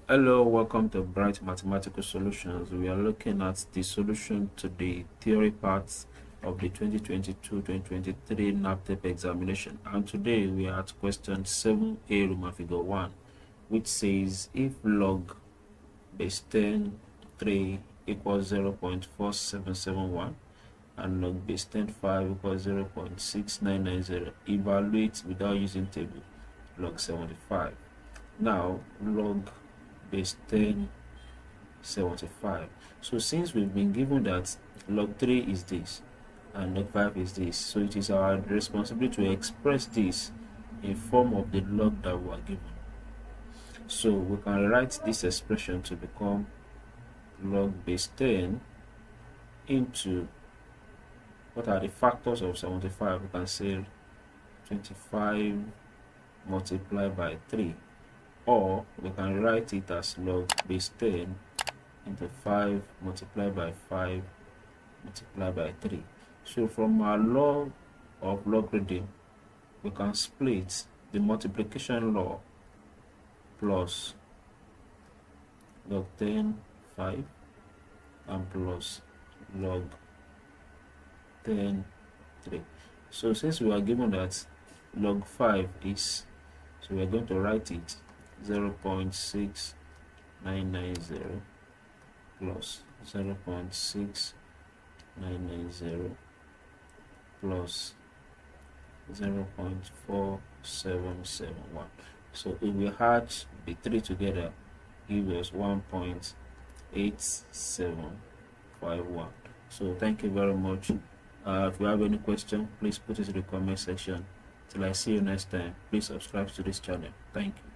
Hello, welcome to Bright Mathematical Solutions. We are looking at the solution to the theory parts of the 2022-2023 NABTEB examination. And today we are at question 7a, Roman figure 1, which says if log base 10 3 equals 0.4771 and log base 10 5 equals 0.6990, evaluate without using table log 75. Now log base 10 75. So since we've been given that log 3 is this and log 5 is this, so it is our responsibility to express this in form of the log that we are given. So we can write this expression to become log base 10 into, what are the factors of 75? We can say 25 multiplied by 3, or we can write it as log base 10 into 5 multiplied by 5 multiplied by 3. So from our law of logarithm, we can split the multiplication law plus log 10 5 and plus log 10 3. So since we are given that log 5 is, so we are going to write it 0.6990 plus 0.6990 plus 0.4771. So if we add the 3 together, give us 1.8751. So thank you very much. If you have any question, please put it in the comment section. Till I see you next time, please subscribe to this channel. Thank you.